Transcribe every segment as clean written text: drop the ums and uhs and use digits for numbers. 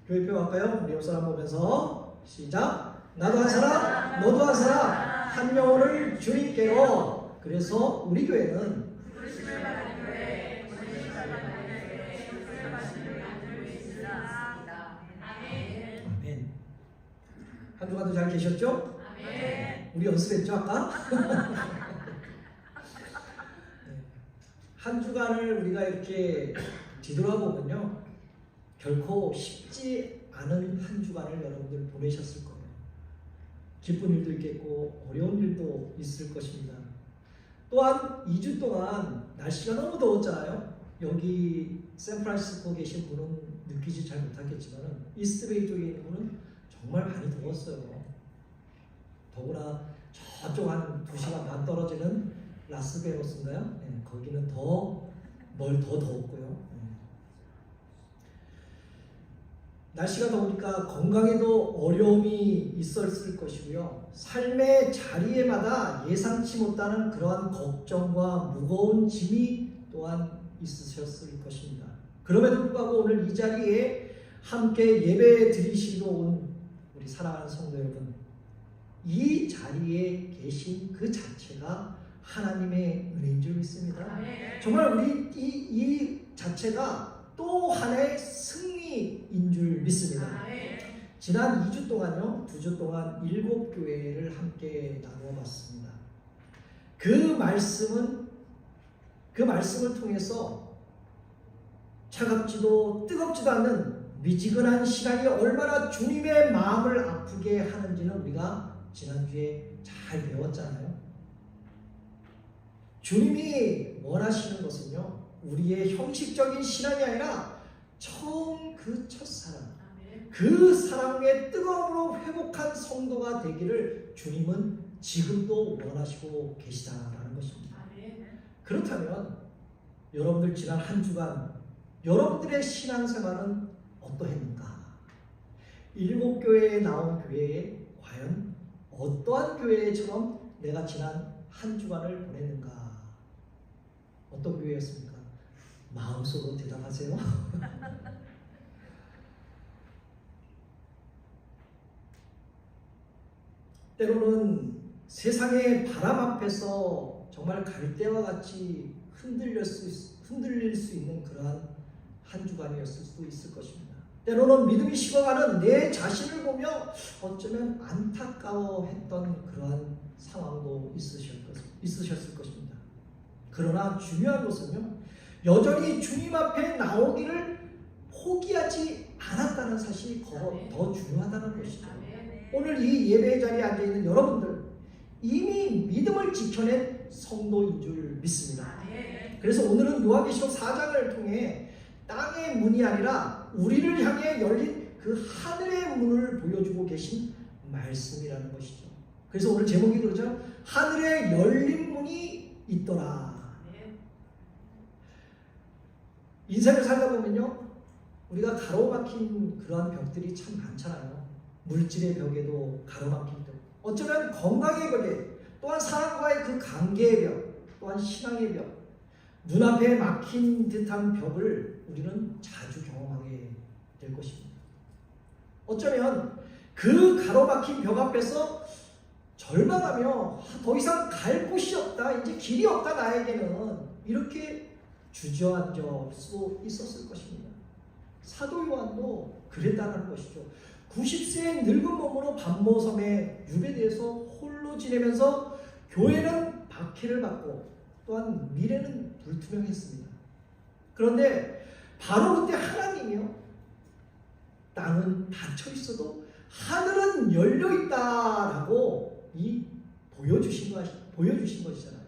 교회표 할까요? 우리 옆 사람 보면서 시작. 나도 한 사람, 너도 한 사람, 한 영혼을 주님께로. 그래서 우리 교회는 아멘. 한 주간도 잘 계셨죠? 아멘. 우리 연습했죠 아까? 한 주간을 우리가 이렇게 뒤돌아보면요, 결코 쉽지 않은 한 주간을 여러분들 보내셨을 거예요. 기쁜 일도 있겠고 어려운 일도 있을 것입니다. 또한 2주 동안 날씨가 너무 더웠잖아요. 여기 샌프란시스코 계신 분은 느끼지 잘 못하겠지만 이스트베이 쪽에 있는 분은 정말 많이 더웠어요. 더구나 저쪽 한 2시간 반 떨어지는 라스베가스인가요? 네, 거기는 더 더웠고요. 날씨가 더우니까 건강에도 어려움이 있었을 것이고요. 삶의 자리에마다 예상치 못하는 그러한 걱정과 무거운 짐이 또한 있으셨을 것입니다. 그럼에도 불구하고 오늘 이 자리에 함께 예배 드리시러 온 우리 사랑하는 성도 여러분, 이 자리에 계신 그 자체가 하나님의 은혜인 줄 믿습니다. 정말 우리 이 자체가 또 하나의 승리인 줄 믿습니다. 지난 2주 동안요, 2주 동안 7교회를 함께 나누어봤습니다. 그 말씀을 통해서 차갑지도 뜨겁지도 않는 미지근한 시간이 얼마나 주님의 마음을 아프게 하는지는 우리가 지난주에 잘 배웠잖아요. 주님이 원하시는 것은요, 우리의 형식적인 신앙이 아니라 처음 그 첫사랑, 그 사랑의 뜨거움으로 회복한 성도가 되기를 주님은 지금도 원하시고 계시다라는 것입니다. 그렇다면 여러분들 지난 한 주간 여러분들의 신앙생활은 어떠했는가? 7교회에 나온 교회에 과연 어떠한 교회처럼 내가 지난 한 주간을 보냈는가? 어떤 교회였습니까? 마음속으로 대답하세요. 때로는 세상의 바람 앞에서 정말 갈대와 같이 흔들릴 수 있는 그러한 한 주간이었을 수도 있을 것입니다. 때로는 믿음이 식어가는 내 자신을 보며 어쩌면 안타까워했던 그러한 상황도 있으셨을 것입니다. 그러나 중요한 것은요, 여전히 주님 앞에 나오기를 포기하지 않았다는 사실이 더 중요하다는 것이죠. 오늘 이 예배 자리에 앉아있는 여러분들, 이미 믿음을 지켜낸 성도인 줄 믿습니다. 그래서 오늘은 요한계시록 4장을 통해 땅의 문이 아니라 우리를 향해 열린 그 하늘의 문을 보여주고 계신 말씀이라는 것이죠. 그래서 오늘 제목이 그러죠. 하늘에 열린 문이 있더라. 인생을 살다 보면요, 우리가 가로막힌 그러한 벽들이 참 많잖아요. 물질의 벽에도 가로막힌 벽, 어쩌면 건강의 벽에, 또한 사람과의 그 관계의 벽, 또한 신앙의 벽, 눈앞에 막힌 듯한 벽을 우리는 자주 경험하게 될 것입니다. 어쩌면 그 가로막힌 벽 앞에서 절망하며 더 이상 갈 곳이 없다, 이제 길이 없다 나에게는, 이렇게 주저앉을 수 있었을 것입니다. 사도 요한도 그랬다는 것이죠. 90세의 늙은 몸으로 반모섬에 유배되어서 홀로 지내면서 교회는 박해를 받고 또한 미래는 불투명했습니다. 그런데 바로 그때 하나님이요, 땅은 닫혀 있어도 하늘은 열려 있다라고 보여주신 것이잖아요.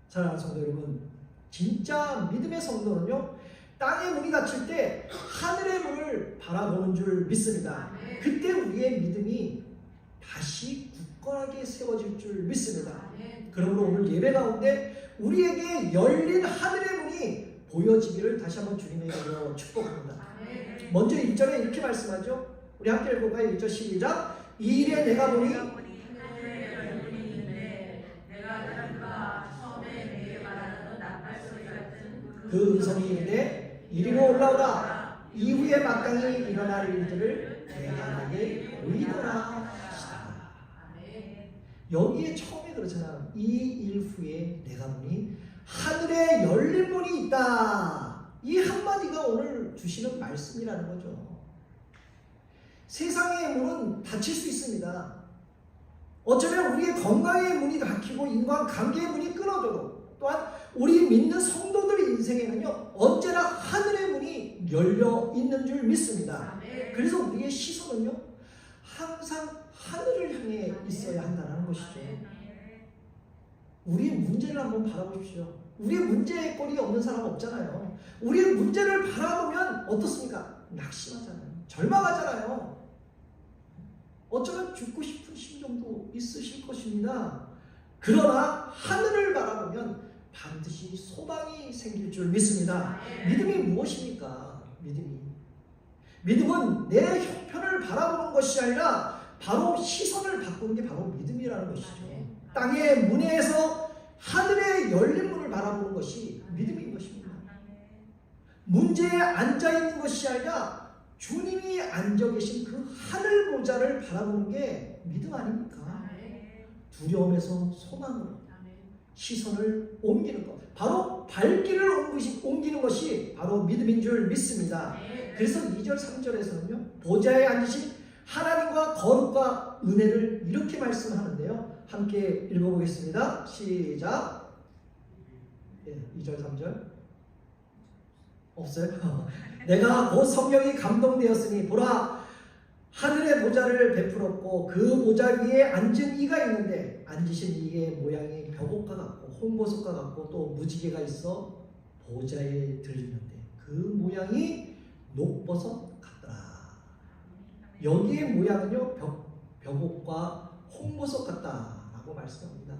사랑하는 성도 여러분, 진짜 믿음의 성도는요, 땅의 문이 닫힐 때 하늘의 문을 바라보는 줄 믿습니다. 그때 우리의 믿음이 다시 굳건하게 세워질 줄 믿습니다. 그러므로 오늘 예배 가운데 우리에게 열린 하늘의 문이 보여지기를 다시 한번 주님의 이름으로 축복합니다. 먼저 1절에 이렇게 말씀하죠. 우리 함께 읽어볼까요? 1절 시작. 이 일에 내가 보니 그 음성이 이르되 이리로 올라오라. 이후에 마땅히 일어날 일들을 내가 내게 보이노라 하시다. 여기에 처음에 그렇잖아. 이 일 후에 내가 보니 하늘에 열린 문이 있다. 이 한마디가 오늘 주시는 말씀이라는 거죠. 세상의 문은 닫힐 수 있습니다. 어쩌면 우리의 건강의 문이 닫히고 인간관계의 문이 끊어져도, 또한 우리 믿는 성도들 인생에는요 언제나 하늘의 문이 열려 있는 줄 믿습니다. 그래서 우리의 시선은요 항상 하늘을 향해 있어야 한다는 것이죠. 우리의 문제를 한번 바라보십시오. 우리의 문제의 거리 없는 사람 없잖아요. 우리의 문제를 바라보면 어떻습니까? 낙심하잖아요. 절망하잖아요. 어쩌면 죽고 싶은 심정도 있으실 것입니다. 그러나 하늘을 바라보면 반드시 소망이 생길 줄 믿습니다. 믿음이 무엇입니까? 믿음은 내 형편을 바라보는 것이 아니라 바로 시선을 바꾸는 게 바로 믿음이라는 것이죠. 땅의 문에서 하늘의 열린 문을 바라보는 것이 믿음인 것입니다. 문제에 앉아있는 것이 아니라 주님이 앉아 계신 그 하늘 보좌를 바라보는 게 믿음 아닙니까? 두려움에서 소망으로 시선을 옮기는 것, 바로 발길을 옮기는 것이 바로 믿음인 줄 믿습니다. 그래서 2절 3절에서는요 보좌에 앉으신 하나님과 거룩과 은혜를 이렇게 말씀하는데요, 함께 읽어보겠습니다. 시작. 2절 3절 없어요? 내가 곧 성령이 감동되었으니 보라 하늘의 보좌를 베풀었고 그 보좌 위에 앉은 이가 있는데 앉으신 이의 모양이 벽옥과 같고 홍보석과 같고 또 무지개가 있어 보좌에 들리는데 그 모양이 녹버섯 같더라. 여기의 모양은요 벽옥과 홍보석 같다라고 말씀합니다.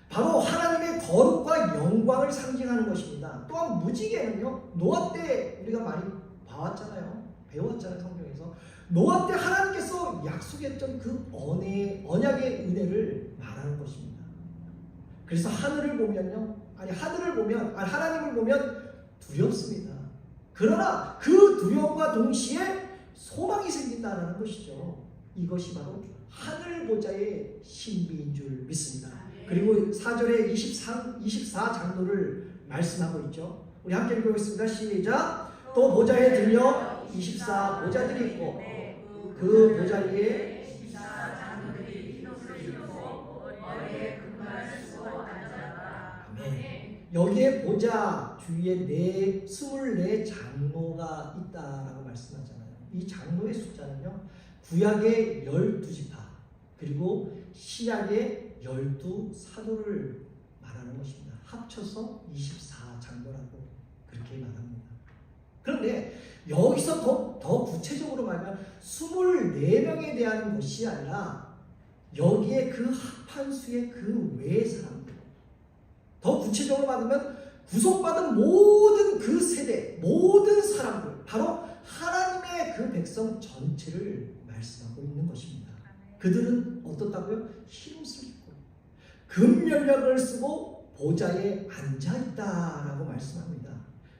바로 하나님의 거룩과 영광을 상징하는 것입니다. 또한 무지개는요 노아 때 우리가 많이 봐왔잖아요. 배웠잖아요. 성경에서 노아 때 하나님께서 약속했던 그 언약의 은혜를 말하는 것입니다. 그래서 하나님을 보면 두렵습니다. 그러나 그 두려움과 동시에 소망이 생긴다는 것이죠. 이것이 바로 하늘 보좌의 신비인 줄 믿습니다. 그리고 4절에 24 장로를 말씀하고 있죠. 우리 함께 읽어보겠습니다. 시작. 또 보좌에 들려 24 보좌들이 있고 그 보좌 위에 24 장로들이 흰옷을 입고 머리에 금관을 쓰고 앉았다. 아멘. 여기에 보좌 주위에 24 장로가 있다라고 말씀하잖아요. 이 장로의 숫자는요 구약의 12지파 그리고 신약의 12사도를 말하는 것입니다. 합쳐서 24장로라고 그렇게 말합니다. 그런데 여기서 더 구체적으로 말하면 24명에 대한 것이 아니라 여기에 그 합한 수의 그 외의 사람들, 더 구체적으로 말하면 구속받은 모든 그 세대, 모든 사람들, 바로 하나님의 그 백성 전체를 말씀하고 있는 것입니다. 그들은 어떻다고요? 흰옷을 입고 금면력을 쓰고 보좌에 앉아있다라고 말씀합니다.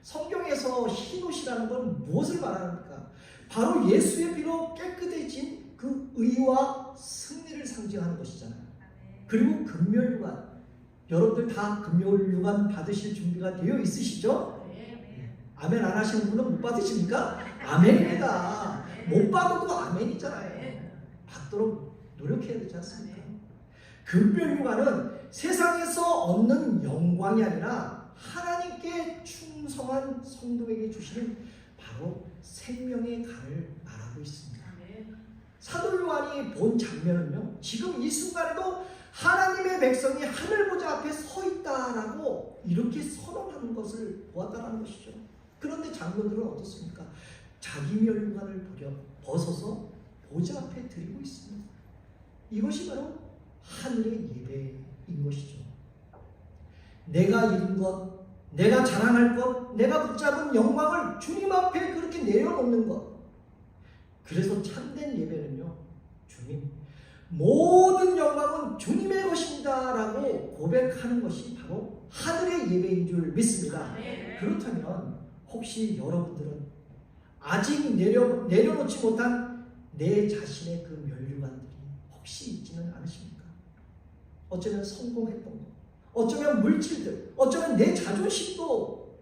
성경에서 흰옷이라는 건 무엇을 말합니까? 바로 예수의 피로 깨끗해진 그 의와 승리를 상징하는 것이잖아요. 그리고 금면류관, 여러분들 다 금면류관 받으실 준비가 되어 있으시죠? 아멘 안 하시는 분은 못 받으십니까? 아멘입니다. 못 받아도 아멘이잖아요. 받도록 노력해야 되지 않습니까? 금면류관은 세상에서 얻는 영광이 아니라 하나님께 충성한 성도에게 주시는 바로 생명의 간을 말하고 있습니다. 사도 요한이 본 장면은요 지금 이 순간에도 하나님의 백성이 하늘 보좌 앞에 서 있다라고 이렇게 선언하는 것을 보았다는 것이죠. 그런데 장로들은 어떻습니까? 자기 면류관을 벗어서 보좌 앞에 드리고 있습니다. 이것이 바로 하늘의 예배인 것이죠. 내가 이룬 것, 내가 자랑할 것, 내가 붙잡은 영광을 주님 앞에 그렇게 내려놓는 것. 그래서 참된 예배는요, 주님, 모든 영광은 주님의 것입니다 라고 고백하는 것이 바로 하늘의 예배인 줄 믿습니다. 그렇다면 혹시 여러분들은 아직 내려놓지 못한 내 자신의 그 면류관들이 혹시 있지는 않으십니까? 어쩌면 성공했던 것, 어쩌면 물질들, 어쩌면 내 자존심도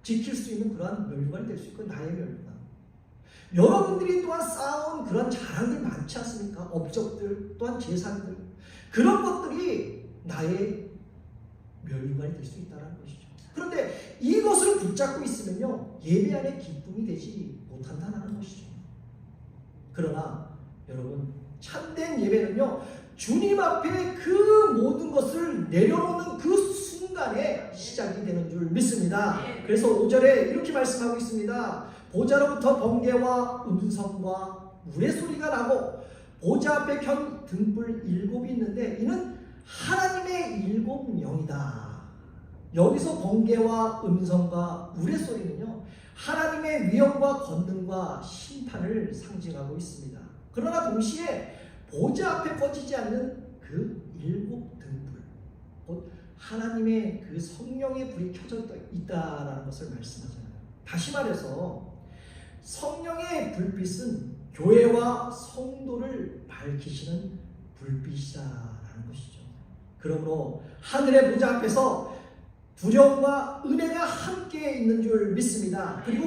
지킬 수 있는 그러한 면류관이 될 수 있고 나의 면류관. 여러분들이 또한 쌓아온 그런 자랑들 많지 않습니까? 업적들, 또한 재산들, 그런 것들이 나의 면류관이 될 수 있다는 것이죠. 그런데 이것을 붙잡고 있으면요, 예배 안에 기쁨이 되지 못한다는 것이죠. 그러나 여러분, 참된 예배는요, 주님 앞에 그 모든 것을 내려놓는 그 순간에 시작이 되는 줄 믿습니다. 그래서 5절에 이렇게 말씀하고 있습니다. 보좌로부터 번개와 음성과 우레소리가 나고 보좌 앞에 켠 등불 7이 있는데 이는 하나님의 7영이다. 여기서 번개와 음성과 우레소리는요, 하나님의 위엄과 권능과 심판을 상징하고 있습니다. 그러나 동시에 보좌 앞에 꺼지지 않는 그 7 등불, 곧 하나님의 그 성령의 불이 켜져 있다라는 것을 말씀하잖아요. 다시 말해서 성령의 불빛은 교회와 성도를 밝히시는 불빛이다라는 것이죠. 그러므로 하늘의 보좌 앞에서 두려움과 은혜가 함께 있는 줄 믿습니다. 그리고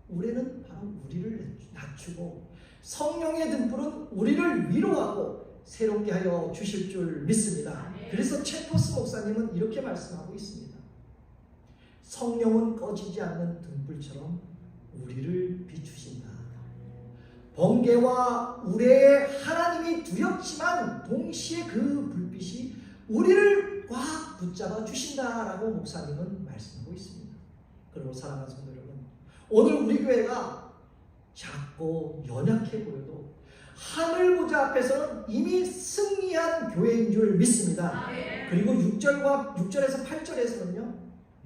우레는 바로 우리를 낮추고 성령의 등불은 우리를 위로하고 새롭게 하여 주실 줄 믿습니다. 그래서 체포스 목사님은 이렇게 말씀하고 있습니다. 성령은 꺼지지 않는 등불처럼 우리를 비추신다. 번개와 우레에 하나님이 두렵지만 동시에 그 불빛이 우리를 꽉 붙잡아 주신다라고 목사님은 말씀하고 있습니다. 그리고 사랑하는 성도 여러분, 오늘 우리 교회가 작고 연약해 보여도 하늘 보좌 앞에서는 이미 승리한 교회인 줄 믿습니다. 그리고 6절에서 8절에서는요,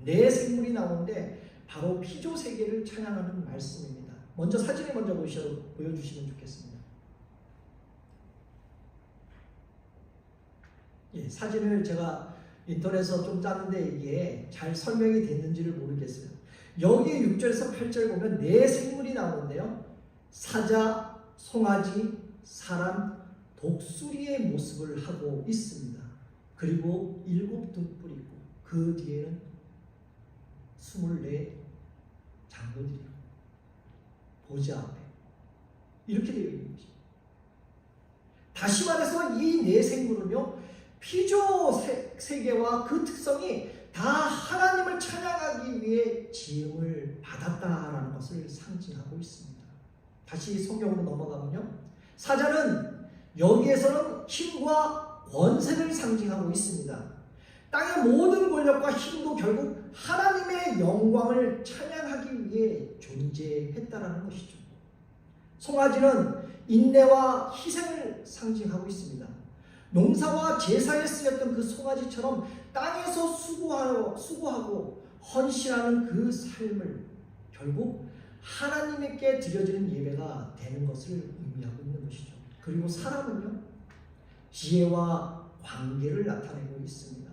내 생물이 나오는데 바로 피조 세계를 찬양하는 말씀입니다. 먼저 사진을 먼저 보여주시면 좋겠습니다. 예, 사진을 제가 인터넷에서 좀 짰는데 이게 잘 설명이 됐는지를 모르겠어요. 여기 6절에서 8절 보면 네 생물이 나오는데요, 사자, 송아지, 사람, 독수리의 모습을 하고 있습니다. 그리고 7 등불이 있고 그 뒤에는 24 장로들이요, 보좌 앞에 이렇게 되어 있는 것입니다. 다시 말해서 이 네 생물은요, 피조 세계와 그 특성이 다 하나님을 찬양하기 위해 지음을 받았다라는 것을 상징하고 있습니다. 다시 성경으로 넘어가면요, 사자는 여기에서는 힘과 권세를 상징하고 있습니다. 땅의 모든 권력과 힘도 결국 하나님의 영광을 찬양하기 위해 존재했다라는 것이죠. 송아지는 인내와 희생을 상징하고 있습니다. 농사와 제사에 쓰였던 그 송아지처럼 땅에서 수고하고 헌신하는 그 삶을 결국 하나님께 드려지는 예배가 되는 것을 의미하고 있는 것이죠. 그리고 사람은요, 지혜와 관계를 나타내고 있습니다.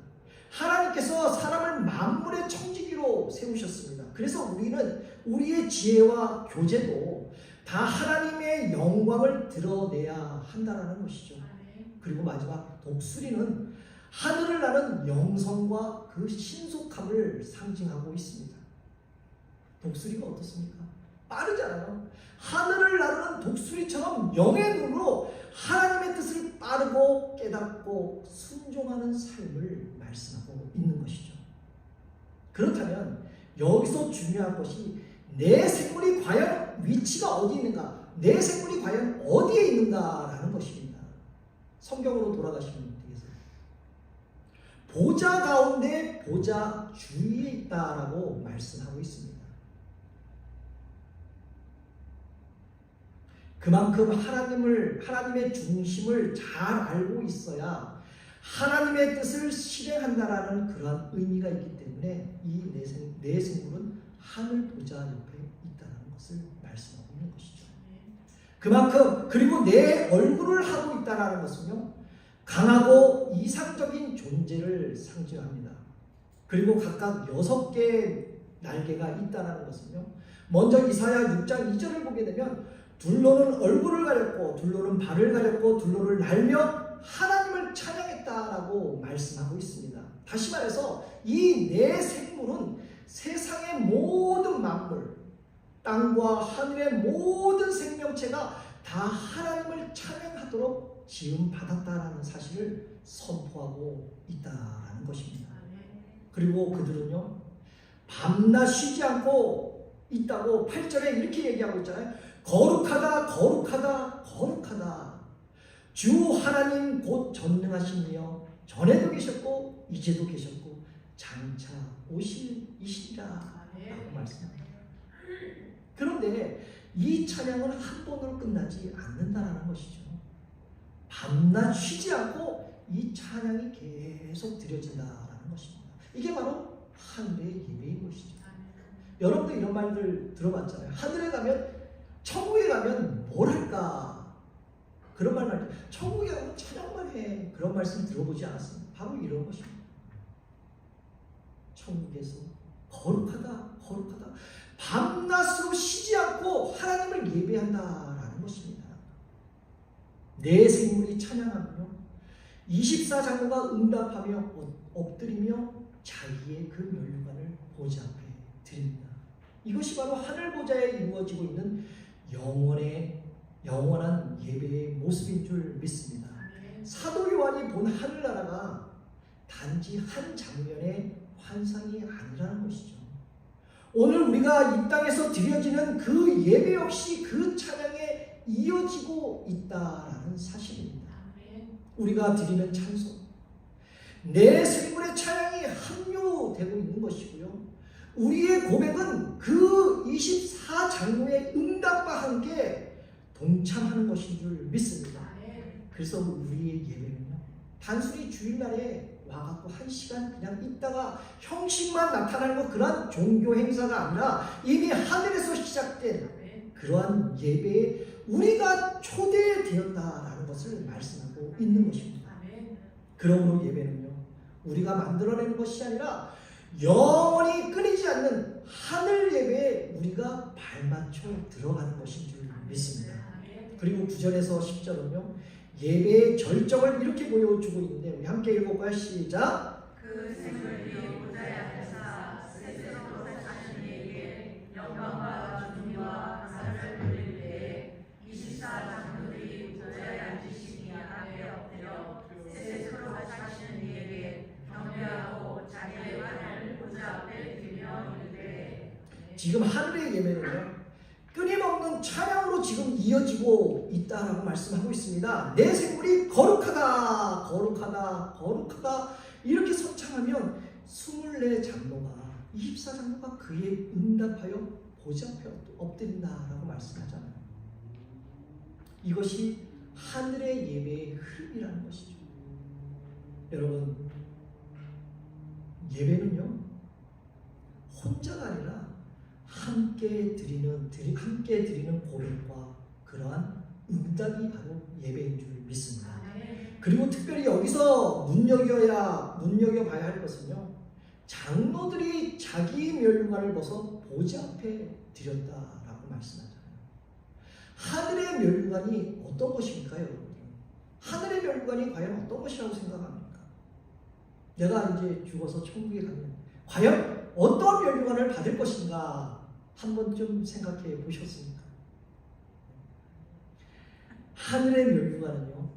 하나님께서 사람을 만물의 청지기로 세우셨습니다. 그래서 우리는 우리의 지혜와 교제도 다 하나님의 영광을 드러내야 한다는 것이죠. 그리고 마지막 독수리는 하늘을 나는 영성과 그 신속함을 상징하고 있습니다. 독수리가 어떻습니까? 빠르잖아요. 하늘을 나르는 독수리처럼 영의 눈으로 하나님의 뜻을 빠르고 깨닫고 순종하는 삶을 말씀하고 있는 것이죠. 그렇다면 여기서 중요한 것이 내 생물이 과연 위치가 어디 있는가, 내 생물이 과연 어디에 있는가라는 것입니다. 성경으로 돌아가시면 되겠어요. 보좌 가운데 보좌 주위에 있다라고 말씀하고 있습니다. 그만큼 하나님의 중심을 잘 알고 있어야 하나님의 뜻을 실행한다라는 그러한 의미가 있기 때문에 이 네 생물은 하늘 보좌 옆에 있다는 것을 말씀하고 있는 것이죠. 그만큼, 그리고 내 얼굴을 하고 있다는 것은요, 강하고 이상적인 존재를 상징합니다. 그리고 각각 6개의 날개가 있다는 것은요, 먼저 이사야 6장 2절을 보게 되면 둘로는 얼굴을 가렸고 둘로는 발을 가렸고 둘로를 날며 하나님을 찬양했다라고 말씀하고 있습니다. 다시 말해서 이 네 생물은 세상의 모든 만물, 땅과 하늘의 모든 생명체가 다 하나님을 찬양하도록 지음받았다라는 사실을 선포하고 있다라는 것입니다. 그리고 그들은요, 밤낮 쉬지 않고 있다고 8절에 이렇게 얘기하고 있잖아요. 거룩하다 거룩하다 거룩하다. 주 하나님 곧 전능하시며 전에도 계셨고 이제도 계셨고 장차 오실 이시리라 라고 말씀합니다. 그런데 이 찬양은 한 번으로 끝나지 않는다는 것이죠. 밤낮 쉬지 않고 이 찬양이 계속 드려진다는 것입니다. 이게 바로 하늘의 예배인 것이죠. 여러분도 이런 말들 들어봤잖아요. 하늘에 가면, 천국에 가면 뭘 할까? 그런 말 말이죠. 천국에 가면 찬양만 해. 그런 말씀 들어보지 않았습니다. 바로 이런 것입니다. 천국에서 거룩하다 거룩하다 밤낮으로 쉬지 않고 하나님을 예배한다라는 것입니다. 내 생물이 찬양하며 24장로가 응답하며 엎드리며 자기의 그 면류관을 보좌 앞에 드립니다. 이것이 바로 하늘 보좌에 이루어지고 있는 영원한 예배의 모습인 줄 믿습니다. 사도 요한이 본 하늘나라가 단지 한 장면의 환상이 아니라는 것이죠. 오늘 우리가 이 땅에서 드려지는 그 예배 역시 그 찬양에 이어지고 있다라는 사실입니다. 우리가 드리는 찬송, 내 생물의 찬양이 합류되고 있는 것이고요. 우리의 고백은 그 24장로의 응답과 함께 동참하는 것인 줄 믿습니다. 그래서 우리의 예배는요, 단순히 주일날에 와갖고 1시간 그냥 있다가 형식만 나타나는 것, 그러한 종교 행사가 아니라 이미 하늘에서 시작된 그러한 예배에 우리가 초대되었다라는 것을 말씀하고 있는 것입니다. 그러므로 예배는요, 우리가 만들어내는 것이 아니라 영원히 끊이지 않는 하늘 예배에 우리가 발맞춰 들어가는 것인 줄 믿습니다. 그리고 9절에서 10절은요, 예배의 절정을 이렇게 보여주고 있는데 우리 함께 읽어볼까요? 시작! 그 생을 위해 보좌에 앉으사 세세로 사시는 이에게 영광과 존귀와 감사를 돌릴 때에 24장로들이 보좌에 앉으시니 앞에 엎드려 세세로 사시는 이에게 경배하고 자기의 관을 보좌 앞에 들며 이르되. 지금 하늘의 예배는요, 끊임없는 찬양으로 지금 이어지고 있다라고 말씀하고 있습니다. 내 생물이 거룩하다 거룩하다 거룩하다 이렇게 선창하면 24장로가 24장로가 그에 응답하여 보좌 앞에 엎드린다라고 말씀하잖아요. 이것이 하늘의 예배의 흐름이라는 것이죠. 여러분, 예배는요, 혼자가 아니라 함께 드리는 고백과 그러한 응답이 바로 예배인 줄 믿습니다. 그리고 특별히 여기서 눈여겨봐야 할 것은요, 장로들이 자기 면류관을 벗어 보좌 앞에 드렸다라고 말씀하잖아요. 하늘의 면류관이 어떤 것입니까, 여러분? 하늘의 면류관이 과연 어떤 것이라고 생각합니까? 내가 이제 죽어서 천국에 가면 과연 어떤 면류관을 받을 것인가 한 번쯤 생각해 보셨습니까? 하늘의 면류관은요,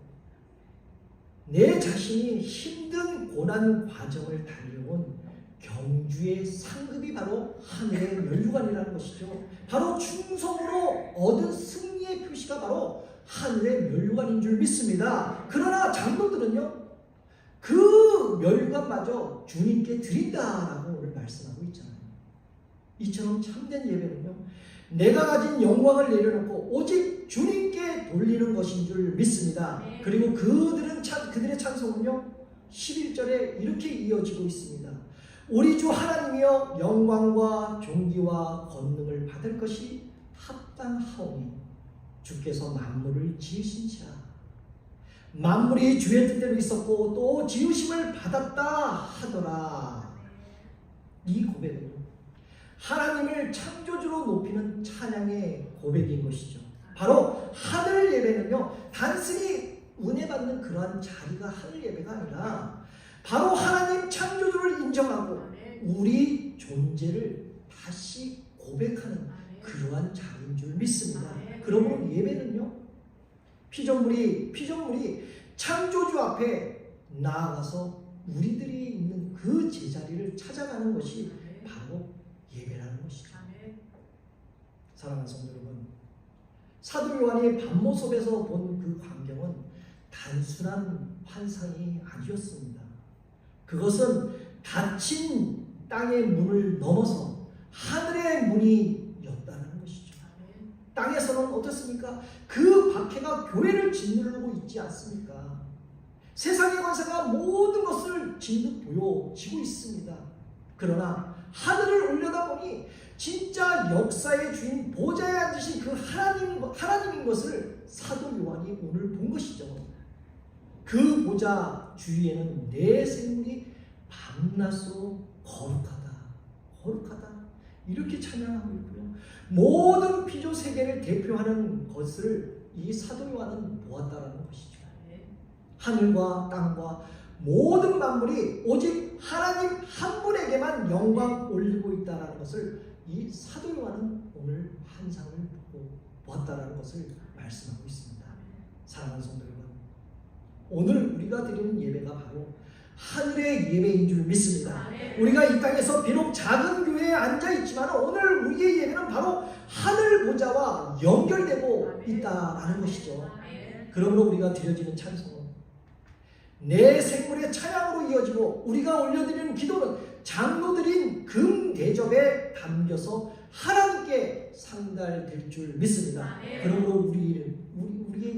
내 자신이 힘든 고난 과정을 달려온 경주의 상급이 바로 하늘의 면류관이라는 것이죠. 바로 충성으로 얻은 승리의 표시가 바로 하늘의 면류관인 줄 믿습니다. 그러나 장로들은요, 그 면류관마저 주님께 드린다라고 오늘 말씀하고 있잖아요. 이처럼 참된 예배는요, 내가 가진 영광을 내려놓고 오직 주님께 돌리는 것인 줄 믿습니다. 그리고 그들의 찬송은요, 11절에 이렇게 이어지고 있습니다. 우리 주 하나님이여 영광과 존귀와 권능을 받을 것이 합당하오니 주께서 만물을 지으신지라. 만물이 주의 뜻대로 있었고 또 지으심을 받았다 하더라. 이 고백은요, 하나님을 창조주로 높이는 찬양의 고백인 것이죠. 바로 하늘 예배는요, 단순히 은혜 받는 그러한 자리가 하늘 예배가 아니라 바로 하나님 창조주를 인정하고 우리 존재를 다시 고백하는 그러한 자리인 줄 믿습니다. 그러므로 예배는요, 피조물이 창조주 앞에 나아가서 우리들이 있는 그 제자리를 찾아가는 것이 바로 예배라는 것이죠. 사랑하는 성도 여러분, 사도 요한이 밤모sob에서 본 그 광경은 단순한 환상이 아니었습니다. 그것은 닫힌 땅의 문을 넘어서 하늘의 문이 였다는 것이죠. 땅에서는 어떻습니까? 그 박해가 교회를 짓누르고 있지 않습니까? 세상의 권세가 모든 것을 짓누 보여지고 있습니다. 그러나 하늘을 올려다보니 진짜 역사의 주인 보좌에 앉으신 그 하나님인 것을 사도 요한이 오늘 본 것이죠. 그 보좌 주위에는 내 생물이 밤낮으로 거룩하다 이렇게 찬양하고 있고요. 모든 피조 세계를 대표하는 것을 이 사도 요한은 보았다라는 것이죠. 하늘과 땅과 모든 만물이 오직 하나님 한 분에게만 영광 올리고 있다는 것을 이 사도 요한은 오늘 환상을 보고 보았다는 것을 말씀하고 있습니다. 사랑하는 성도 여러분, 오늘 우리가 드리는 예배가 바로 하늘의 예배인 줄 믿습니다. 우리가 이 땅에서 비록 작은 교회에 앉아있지만 오늘 우리의 예배는 바로 하늘 보좌와 연결되고 있다라는 것이죠. 그러므로 우리가 드려지는 찬송은 내 생물의 찬양으로 이어지고 우리가 올려드리는 기도는 장로들인 금 대접에 담겨서 하나님께 상달될 줄 믿습니다. 그러므로 우리의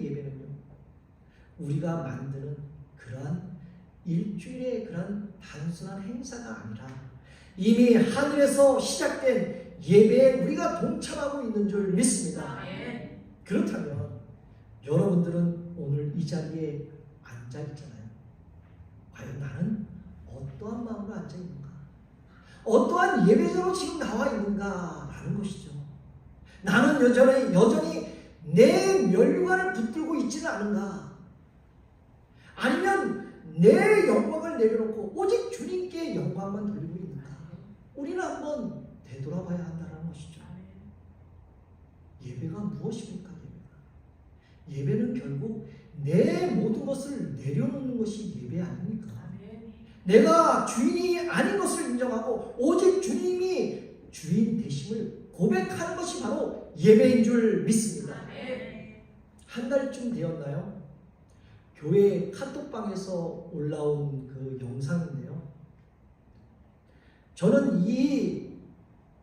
예배는요, 우리가 만드는 그러한 일주일의 그런 단순한 행사가 아니라 이미 하늘에서 시작된 예배에 우리가 동참하고 있는 줄 믿습니다. 그렇다면 여러분들은 오늘 이 자리에 앉아 있잖아요. 과연 나는 어떠한 마음으로 앉아 있는가? 어떠한 예배자로 지금 나와 있는가라는 것이죠. 나는 여전히 내 면류관을 붙들고 있지는 않은가? 아니면 내 영광을 내려놓고 오직 주님께 영광만 돌리고 있는가? 우리는 한번 되돌아봐야 한다는 것이죠. 예배가 무엇입니까? 예배는 결국 내 모든 것을 내려놓는 것이 예배 아닙니까? 내가 주인이 아닌 것을 인정하고 오직 주님이 주인 되심을 고백하는 것이 바로 예배인 줄 믿습니다. 한 달쯤 되었나요? 교회 카톡방에서 올라온 그 영상인데요. 저는 이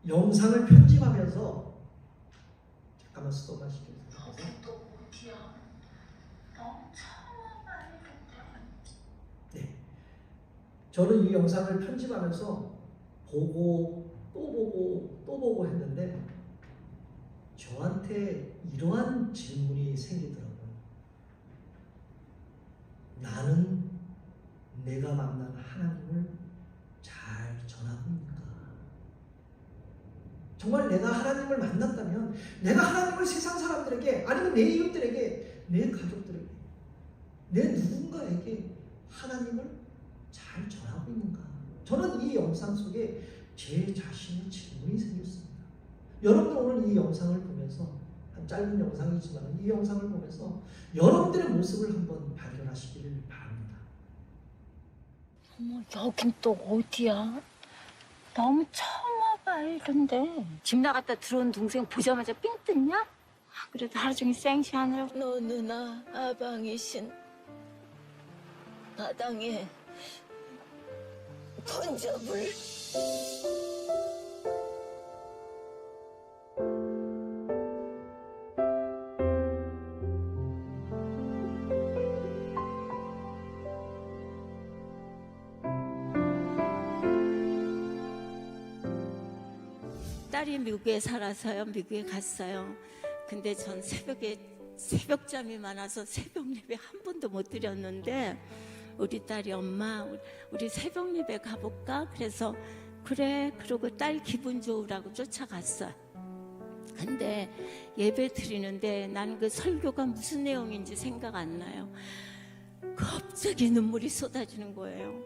영상을 편집하면서 잠깐만 스톱 하시겠어요? 네, 저는 이 영상을 편집하면서 보고 또 보고 했는데 저한테 이러한 질문이 생기더라고요. 나는 내가 만난 하나님을 잘 전하고 있는가? 정말 내가 하나님을 만났다면 내가 하나님을 세상 사람들에게 아니면 내 이웃들에게 내 가족들에게 내 누군가에게 하나님을 잘 전하고 있는가? 저는 이 영상 속에 제 자신의 질문이 생겼습니다. 여러분들 오늘 이 영상을 보면서 한 짧은 영상이지만 이 영상을 보면서 여러분들의 모습을 한번 발견하시기를 바랍니다. 어머, 여긴 또 어디야? 너무 처음 와봐 이런데. 집 나갔다 들어온 동생 보자마자 삥 뜯냐? 그래도 하루 종일 생시하느라고. 너 누나 아방이신 마당에 던져볼. 딸이 미국에 살아서요. 미국에 갔어요. 근데 전 새벽잠이 많아서 새벽 예배 한 번도 못 드렸는데 우리 딸이 엄마 우리 새벽 예배 가볼까? 그래서 그래 그러고 딸 기분 좋으라고 쫓아갔어. 근데 예배 드리는데 난 그 설교가 무슨 내용인지 생각 안 나요. 갑자기 눈물이 쏟아지는 거예요.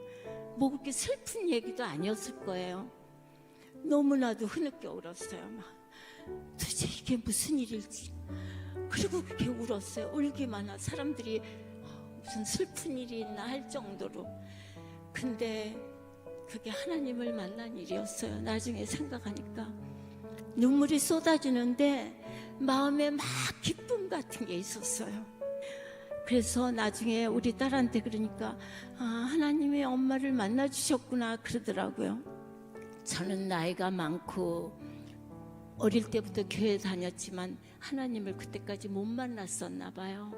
뭐 그렇게 슬픈 얘기도 아니었을 거예요. 너무나도 흐느껴 울었어요. 막 도대체 이게 무슨 일일지. 그리고 그렇게 울었어요. 울기만 하 사람들이 무슨 슬픈 일이 있나 할 정도로. 근데 그게 하나님을 만난 일이었어요. 나중에 생각하니까 눈물이 쏟아지는데 마음에 막 기쁨 같은 게 있었어요. 그래서 나중에 우리 딸한테 그러니까 하나님이 엄마를 만나 주셨구나 그러더라고요. 저는 나이가 많고 어릴 때부터 교회 다녔지만 하나님을 그때까지 못 만났었나 봐요.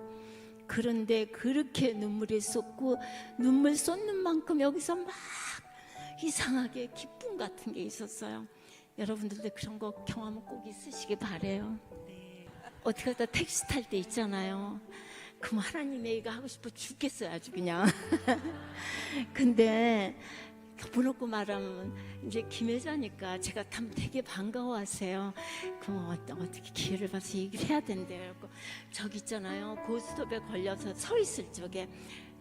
그런데 그렇게 눈물이 쏟고 눈물 쏟는 만큼 여기서 막 이상하게 기쁨 같은 게 있었어요. 여러분들도 그런 거 경험 꼭 있으시기 바래요. 어떻게 하다 택시 탈 때 있잖아요. 그럼 하나님 얘기가 하고 싶어 죽겠어요 아주 그냥. 근데 덮어놓고 말하면 이제 김혜자니까 제가 참 되게 반가워하세요. 그럼 어떻게 기회를 봐서 얘기를 해야 된대요. 저기 있잖아요 고스톱에 걸려서 서 있을 적에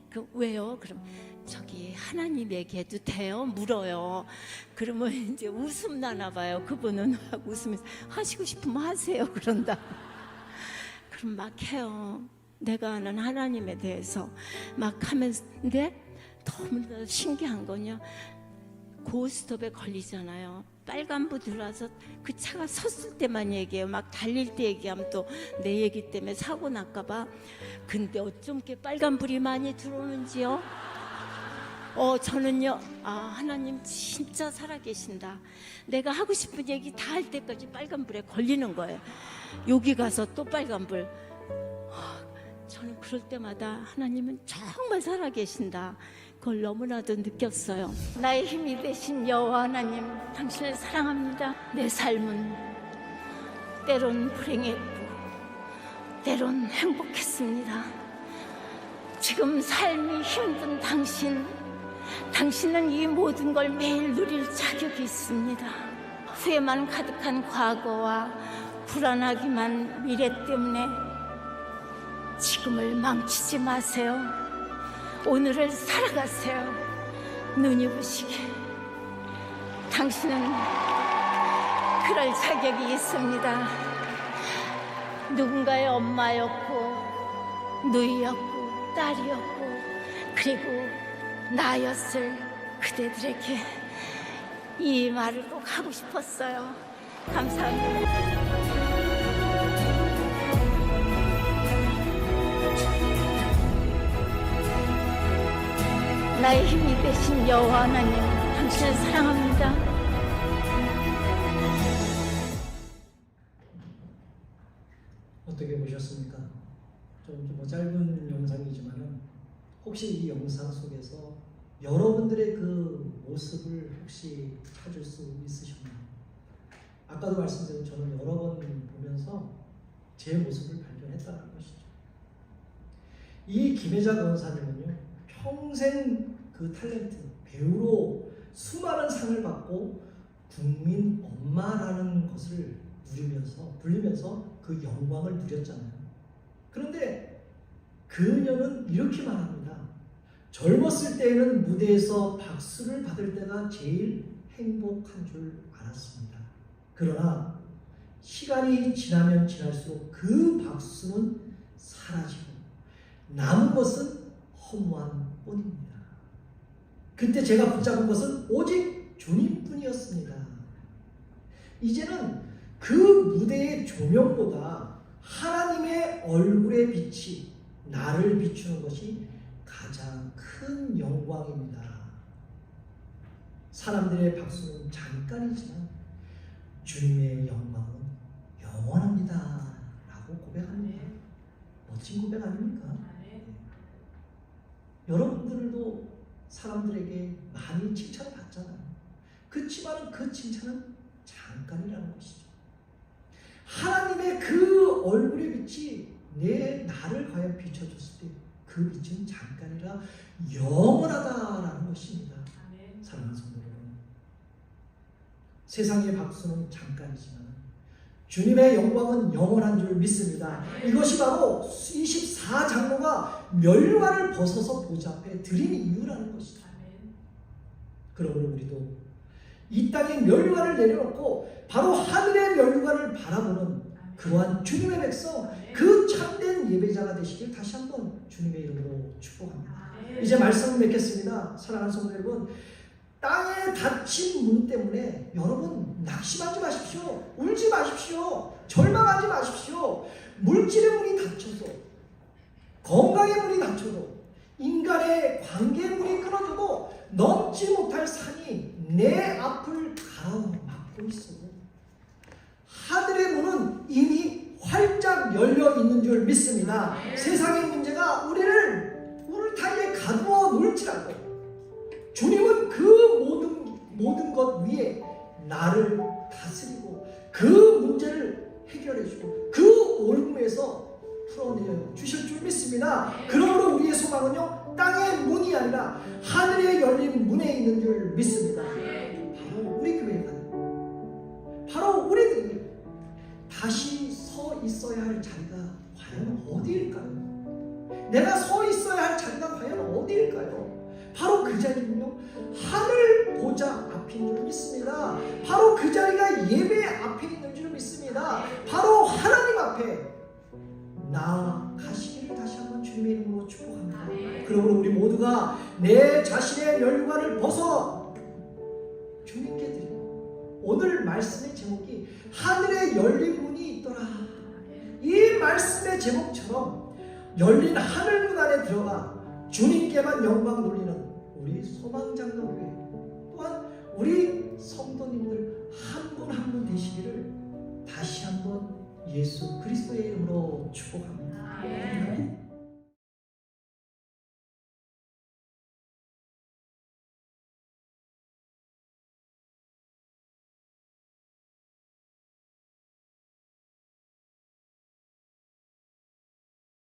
그 왜요? 그럼 저기 하나님 얘기해도 돼요? 물어요. 그러면 이제 웃음 나나 봐요. 그분은 웃으면서 하시고 싶으면 하세요 그런다. 그럼 막 해요. 내가 아는 하나님에 대해서 막 하면서인데 너무나 신기한 건요. 고스톱에 걸리잖아요. 빨간불 들어와서 그 차가 섰을 때만 얘기해요. 막 달릴 때 얘기하면 또 내 얘기 때문에 사고 날까 봐. 근데 어쩜 이렇게 빨간불이 많이 들어오는지요. 저는요 하나님 진짜 살아계신다. 내가 하고 싶은 얘기 다 할 때까지 빨간불에 걸리는 거예요. 여기 가서 또 빨간불. 저는 그럴 때마다 하나님은 정말 살아계신다. 그걸 너무나도 느꼈어요. 나의 힘이 되신 여호와 하나님, 당신을 사랑합니다. 내 삶은 때론 불행했고 때론 행복했습니다. 지금 삶이 힘든 당신은 이 모든 걸 매일 누릴 자격이 있습니다. 후회만 가득한 과거와 불안하기만 미래 때문에 지금을 망치지 마세요. 오늘을 살아가세요. 눈이 부시게. 당신은 그럴 자격이 있습니다. 누군가의 엄마였고 누이였고 딸이었고 그리고 나였을 그대들에게 이 말을 꼭 하고 싶었어요. 감사합니다. 나의 힘이 되신 여호와 하나님, 당신을 사랑합니다. 어떻게 보셨습니까? 좀 짧은 영상이지만은 혹시 이 영상 속에서 여러분들의 그 모습을 혹시 찾을 수 있으셨나요? 아까도 말씀드린 저는 여러 번 보면서 제 모습을 발견했다는 것이죠. 이 김혜자 권사님은요, 평생 그 탤런트, 배우로 수많은 상을 받고 국민 엄마라는 것을 불리면서 그 영광을 누렸잖아요. 그런데 그녀는 이렇게 말합니다. 젊었을 때에는 무대에서 박수를 받을 때가 제일 행복한 줄 알았습니다. 그러나 시간이 지나면 지날수록 그 박수는 사라지고 남은 것은 허무한 뿐입니다. 그때 제가 붙잡은 것은 오직 주님뿐이었습니다. 이제는 그 무대의 조명보다 하나님의 얼굴의 빛이 나를 비추는 것이 가장 큰 영광입니다. 사람들의 박수는 잠깐이지만 주님의 영광은 영원합니다 라고 고백합니다. 멋진 고백 아닙니까? 여러분들도 사람들에게 많이 칭찬받잖아요. 그렇지만 그 칭찬은 잠깐이라는 것이죠. 하나님의 그 얼굴의 빛이 나를 과연 비춰줬을 때 그 빛은 잠깐이라 영원하다라는 것입니다. 사랑하는 성도 여러분, 세상의 박수는 잠깐이지만 주님의 영광은 영원한 줄 믿습니다. 이것이 바로 24장로가 멸류관을 벗어서 보좌 앞에 드린 이유라는 것이다. 그러므로 우리도 이 땅에 멸류관을 내려놓고 바로 하늘의 멸류관을 바라보는 그러한 주님의 백성, 그 참된 예배자가 되시길 다시 한번 주님의 이름으로 축복합니다. 이제 말씀을 맺겠습니다. 사랑하는 성도 여러분, 땅에 닫힌 문 때문에 여러분 낙심하지 마십시오. 울지 마십시오. 절망하지 마십시오. 물질의 문이 닫혀서, 건강의 문이 닫혀도, 인간의 관계의 문이 끊어져도 넘지 못할 산이 내 앞을 가로막고 있어. 하늘의 문은 이미 활짝 열려 있는 줄 믿습니다. 세상의 문제가 우리를 울타리에 가두어 놓을지라도 주님은 그 모든 것 위에 나를 다스리고 그 문제를 해결해 주고 그 올무에서 풀어내 주실 줄 믿습니다. 그러므로 우리의 소망은요, 땅의 문이 아니라 하늘에 열린 문에 있는 줄 믿습니다. 바로 우리 교회가, 바로 우리들이 다시 서 있어야 할 자리가 과연 어디일까요? 내가 서 있어야 할 자리가 과연 어디일까요? 바로 그 자리는요, 하늘 보좌 앞인 줄 믿습니다. 바로 그 자리가 예배 앞에 있는 줄 믿습니다. 바로 하나님 앞에 나아가시기를 다시 한번 주님의 이름으로 축복합니다. 그러므로 우리 모두가 내 자신의 멸류관을 벗어 주님께 드리고, 오늘 말씀의 제목이 하늘에 열린 문이 있더라. 이 말씀의 제목처럼 열린 하늘문 안에 들어가 주님께만 영광 돌리는 우리 소망장로교회, 또한 우리 성도님들 한 분 한 분 되시기를 다시 한번 예수 그리스도의 이름으로 축복합니다.